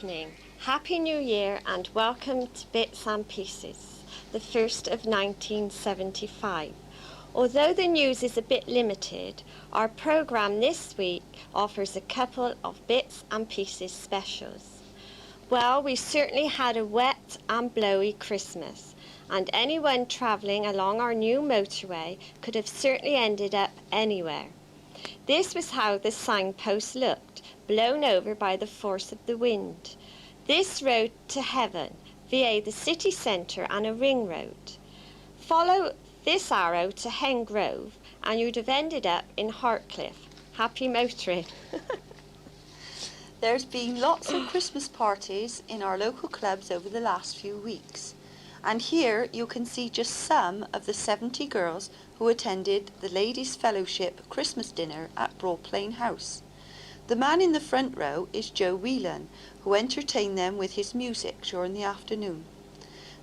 evening. Happy New Year and welcome to Bits and Pieces, the first of 1975. Although the news is a bit limited, our programme this week offers a couple of Bits and Pieces specials. Well, we certainly had a wet and blowy Christmas, and anyone travelling along our new motorway could have certainly ended up anywhere. This was how the signpost looked, blown over by the force of the wind. This road to heaven, via the city centre and a ring road. Follow this arrow to Hen Grove and you'd have ended up in Hartcliffe. Happy motoring. There's been lots of Christmas parties in our local clubs over the last few weeks. And here you can see just some of the 70 girls who attended the Ladies' Fellowship Christmas dinner at Broad Plain House. The man in the front row is Joe Whelan, who entertained them with his music during the afternoon.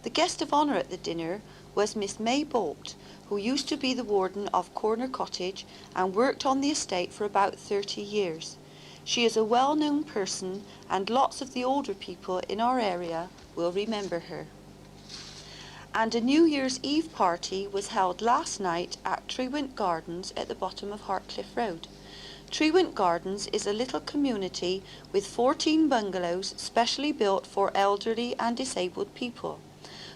The guest of honour at the dinner was Miss May Bolt, who used to be the warden of Corner Cottage and worked on the estate for about 30 years. She is a well-known person and lots of the older people in our area will remember her. And a New Year's Eve party was held last night at Trewent Gardens at the bottom of Hartcliffe Road. Trewent Gardens is a little community with 14 bungalows specially built for elderly and disabled people.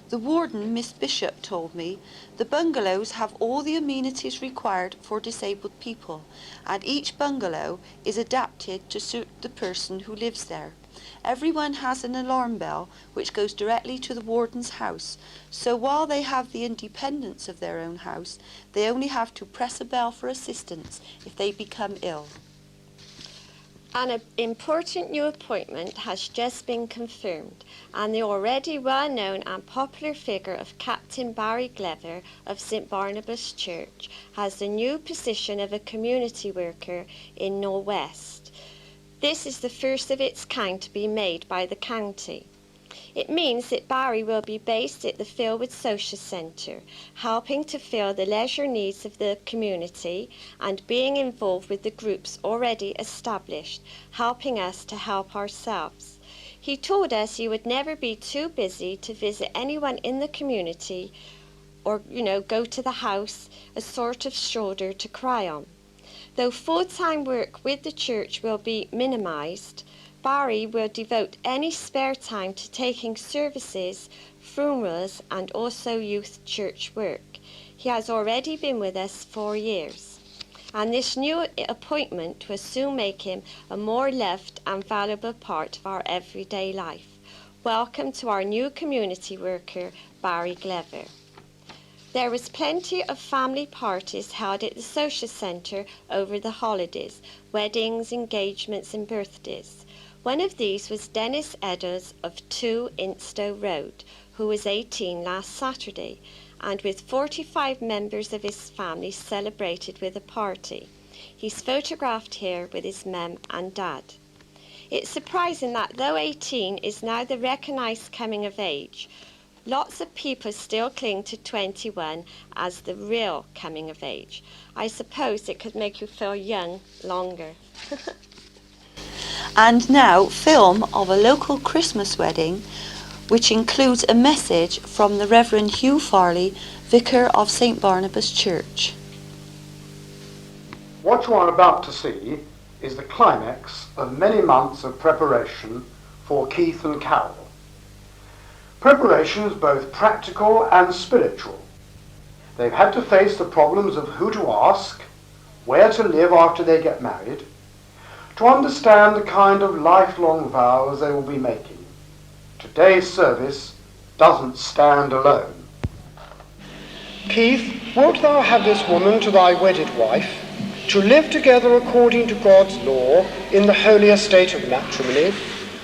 The warden, Miss Bishop, told me the bungalows have all the amenities required for disabled people, and each bungalow is adapted to suit the person who lives there. Everyone has an alarm bell which goes directly to the warden's house, so while they have the independence of their own house, they only have to press a bell for assistance if they become ill. An important new appointment has just been confirmed, and the already well-known and popular figure of Captain Barry Glover of St Barnabas Church has the new position of a community worker in Knowle West. This is the first of its kind to be made by the county. It means that Barry will be based at the Fieldwood Social Centre, helping to fill the leisure needs of the community and being involved with the groups already established, helping us to help ourselves. He told us he would never be too busy to visit anyone in the community or, go to the house, a sort of shoulder to cry on. Though full-time work with the church will be minimised, Barry will devote any spare time to taking services, funerals and also youth church work. He has already been with us 4 years, and this new appointment will soon make him a more loved and valuable part of our everyday life. Welcome to our new community worker, Barry Glover. There was plenty of family parties held at the social centre over the holidays, weddings, engagements and birthdays. One of these was Dennis Edders of 2 Instow Road, who was 18 last Saturday, and with 45 members of his family celebrated with a party. He's photographed here with his mum and dad. It's surprising that though 18 is now the recognised coming of age, lots of people still cling to 21 as the real coming of age. I suppose it could make you feel young longer. And now, film of a local Christmas wedding, which includes a message from the Reverend Hugh Farley, Vicar of St Barnabas Church. What you are about to see is the climax of many months of preparation for Keith and Carol. Preparation is both practical and spiritual. They've had to face the problems of who to ask, where to live after they get married, to understand the kind of lifelong vows they will be making. Today's service doesn't stand alone. Keith, wilt thou have this woman to thy wedded wife, to live together according to God's law in the holy estate of matrimony?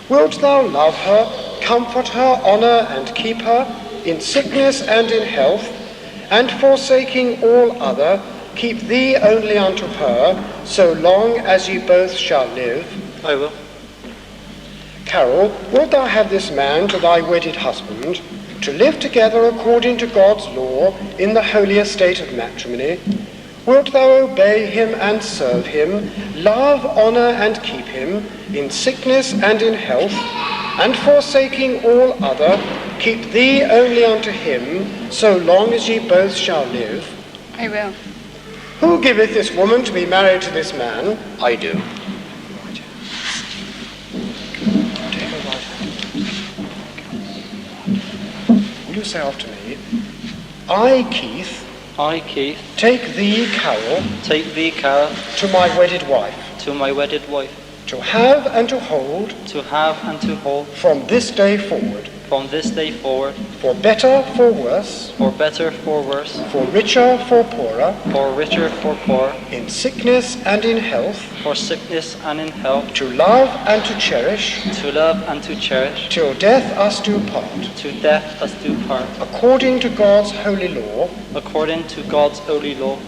Wilt thou love her, comfort her, honour and keep her, in sickness and in health, and forsaking all other, keep thee only unto her, so long as ye both shall live? I will. Carol, wilt thou have this man to thy wedded husband, to live together according to God's law in the holy estate of matrimony? Wilt thou obey him and serve him, love, honour and keep him, in sickness and in health, and forsaking all other, keep thee only unto him, so long as ye both shall live. I will. Who giveth this woman to be married to this man? I do. Will you say after me? I, Keith, I, Keith, take thee, Carol, take thee, Carol, to my wedded wife, to my wedded wife, to have and to hold, from this day forward, for better, for worse, for richer, for poorer, in sickness and in health, to love and to cherish, till death us do part, according to God's holy law,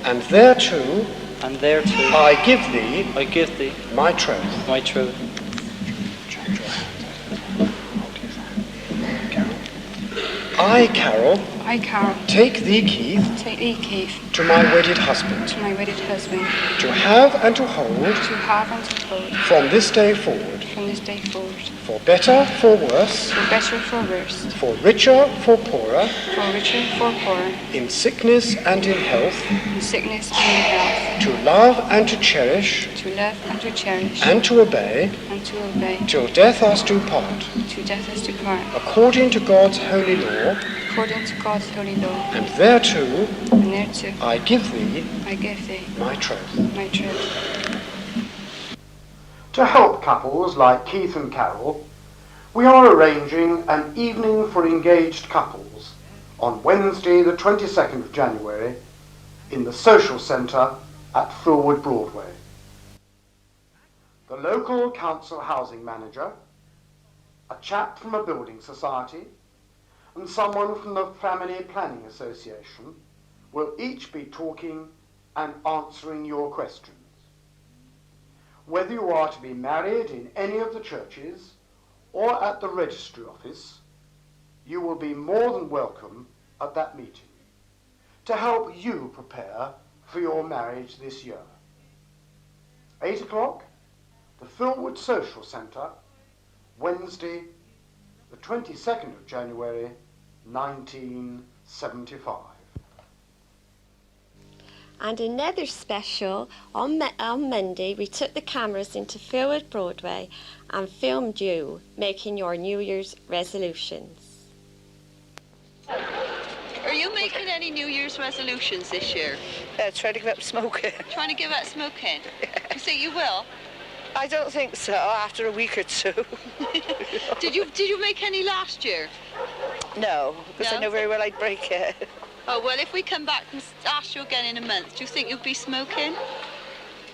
and thereto I give thee my troth. I, Carol, take thee, Keith, to my wedded husband, to have and to hold, from this day forward, for better, for worse, for richer, for poorer, in sickness and in health, to love and to cherish, and to obey, till death us do part, according to God's holy law, and thereto I give thee my troth. To help couples like Keith and Carol, we are arranging an evening for engaged couples on Wednesday the 22nd of January in the Social Centre at Fulwood Broadway. The local council housing manager, a chap from a building society, and someone from the Family Planning Association will each be talking and answering your questions. Whether you are to be married in any of the churches or at the registry office, you will be more than welcome at that meeting to help you prepare for your marriage this year. 8 o'clock, the Fulwood Social Centre, Wednesday, the 22nd of January, 1975. And another special, on Monday, we took the cameras into Fulwood Broadway and filmed you making your New Year's resolutions. Are you making any New Year's resolutions this year? Trying to give up smoking. Trying to give up smoking? You think you will? I don't think so, after a week or two. Did you make any last year? No, because I know very well I'd break it. Oh, well, if we come back and ask you again in a month, do you think you'll be smoking?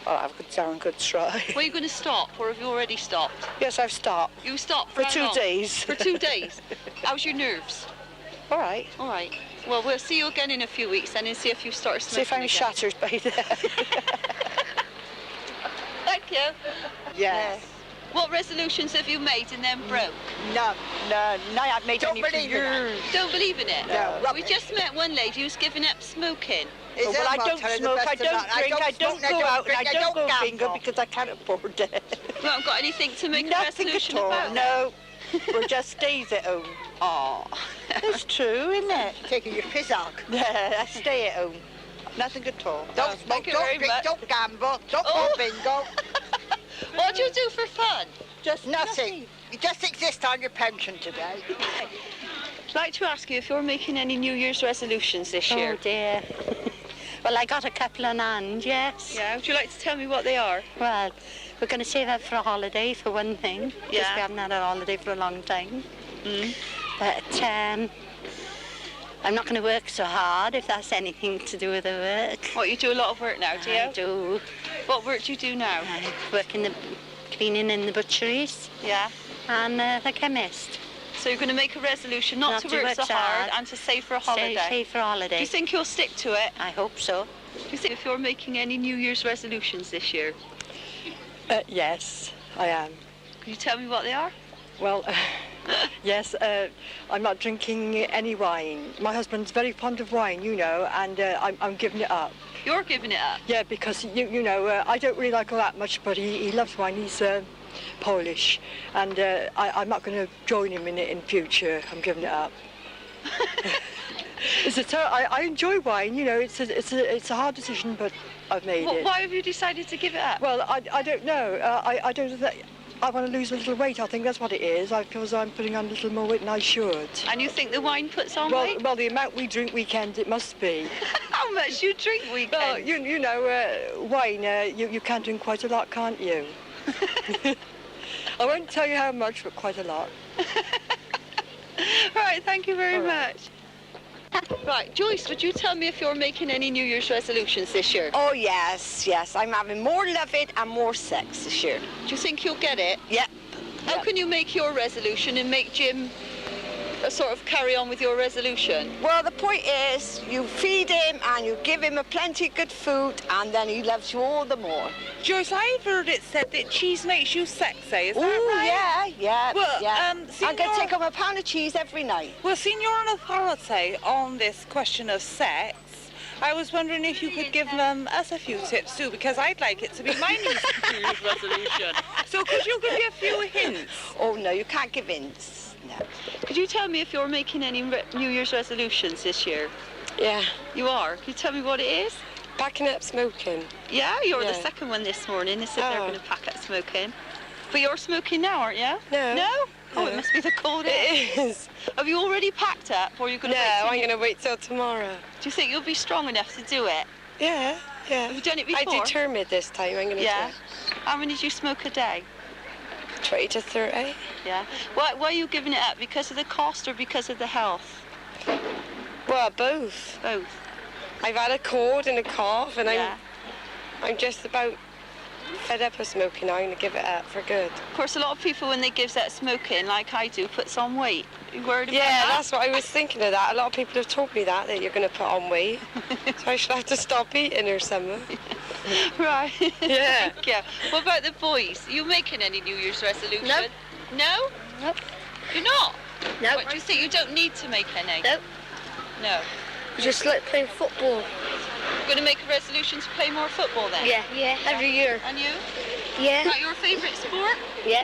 I'll have a darn good try. Well, are you going to stop, or have you already stopped? Yes, I've stopped. You stopped for how 2 long? days. For 2 days? How's your nerves? All right. All right. Well, we'll see you again in a few weeks then and see if you start smoking See if I'm again. shattered by then. Thank you. Yes. What resolutions have you made and then broke? None. I haven't made any for years. Don't believe in it? No. We just met one lady who's given up smoking. Oh, well, I don't smoke, I don't drink, I don't go out, and I don't go bingo because I can't afford it. You haven't got anything to make Nothing a resolution at all. about? No. We're just stays at home. Oh. It's true, isn't it? Taking your piss out. Yeah, I stay at home. Nothing at all. Don't smoke, don't drink, don't gamble, don't go bingo. What do you do for fun? Just Nothing. You just exist on your pension today. I'd like to ask you if you're making any New Year's resolutions this year. Oh dear. Well, I got a couple on hand, yes. Yeah, would you like to tell me what they are? Well, we're going to save up for a holiday, for one thing. Because we haven't had a holiday for a long time. But I'm not going to work so hard, if that's anything to do with the work. What, you do a lot of work now, do you? I do. What work do you do now? I work in the cleaning in the butcheries. Yeah. And the chemist. So you're going to make a resolution not to work so hard and to save for a holiday? Save for a holiday. Do you think you'll stick to it? I hope so. Do you think if you're making any New Year's resolutions this year? Yes, I am. Can you tell me what they are? Well, yes, I'm not drinking any wine. My husband's very fond of wine, you know, and I'm giving it up. You're giving it up? Yeah, because, you know, I don't really like all that much, but he loves wine. He's Polish, and I'm not going to join him in it in future. I'm giving it up. I enjoy wine. You know, it's a hard decision, but I've made it. Why have you decided to give it up? Well, I don't know. I don't. I want to lose a little weight. I think that's what it is. I feel as I'm putting on a little more weight than I should. And you think the wine puts on weight? Well, the amount we drink weekend, it must be. How much you drink weekend? Well, you know, wine. You can drink quite a lot, can't you? I won't tell you how much, but quite a lot. Right, thank you very much. Right, Joyce, would you tell me if you're making any New Year's resolutions this year? Oh, yes. I'm having more loving and more sex this year. Do you think you'll get it? Yep. How can you make your resolution and make Jim sort of carry on with your resolution? Well, the point is, you feed him and you give him a plenty of good food, and then he loves you all the more. Joyce, I've heard it said that cheese makes you sexy, is that right? Yeah. Well, I'm going to take him a pound of cheese every night. Well, seeing you're on authority on this question of sex, I was wondering if you could give us a few tips too, because I'd like it to be my New Year's resolution. So could you give me a few hints? Oh, no, you can't give hints. No. Could you tell me if you're making any New Year's resolutions this year? Yeah. You are? Can you tell me what it is? Packing up smoking. Yeah, you're the second one this morning. They said they're going to pack up smoking. But you're smoking now, aren't you? No. No? Oh, it must be the cold air. It is. Have you already packed up, or are you going to wait? No, I'm going to wait till tomorrow. Do you think you'll be strong enough to do it? Yeah. Have you done it before? I'm determined this time. I'm going to do it. How many do you smoke a day? 20 to 30. Yeah. Why are you giving it up? Because of the cost or because of the health? Well, both. Both. I've had a cold and a cough, and I'm just about fed up of smoking now. I'm going to give it up for good. Of course, a lot of people, when they give up smoking, like I do, puts on weight. Are you worried about that? that? That's what I was thinking of that. A lot of people have told me that you're going to put on weight. So I should have to stop eating or something. Right. Yeah. Thank you. What about the boys? Are you making any New Year's resolution? No. No? Nope. You're not? No. What, do you think you don't need to make any? Nope. No. Just like playing football. You're going to make a resolution to play more football then? Yeah, every year. And you? Yeah. Is that your favourite sport? Yeah.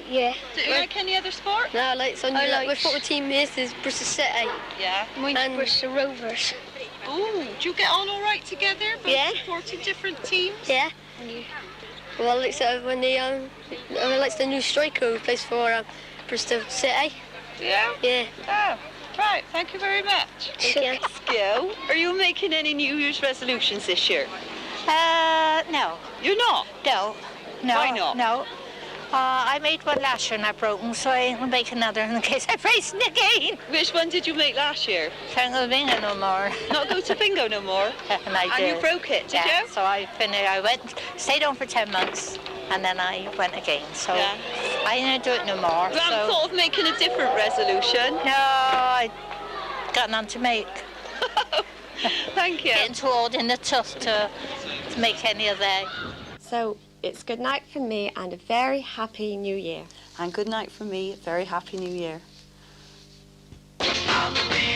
Do you like any other sport? No, I like Sunday. My football team is Bristol City. Yeah. Mine's Bristol Rovers. Ooh, do you get on all right together? Both supporting different teams? Yeah. Well, I like when I like the new striker who plays for Bristol City. Yeah? Yeah. Oh, right. Thank you very much. Thank you. Are you making any New Year's resolutions this year? No. You're not? No. Why not? No. I made one last year and I broke them, so I will make another in case I race it again. Which one did you make last year? Can't go to bingo no more. Not go to bingo no more? And I did. And you broke it, did you? So I finished. I stayed on for 10 months, and then I went again. So I didn't do it no more. You haven't thought of making a different resolution? No, I got none to make. Thank you. Getting too old in the tooth to make any of that. So it's good night from me and a very happy new year. And good night from me. Very happy new year. Halloween.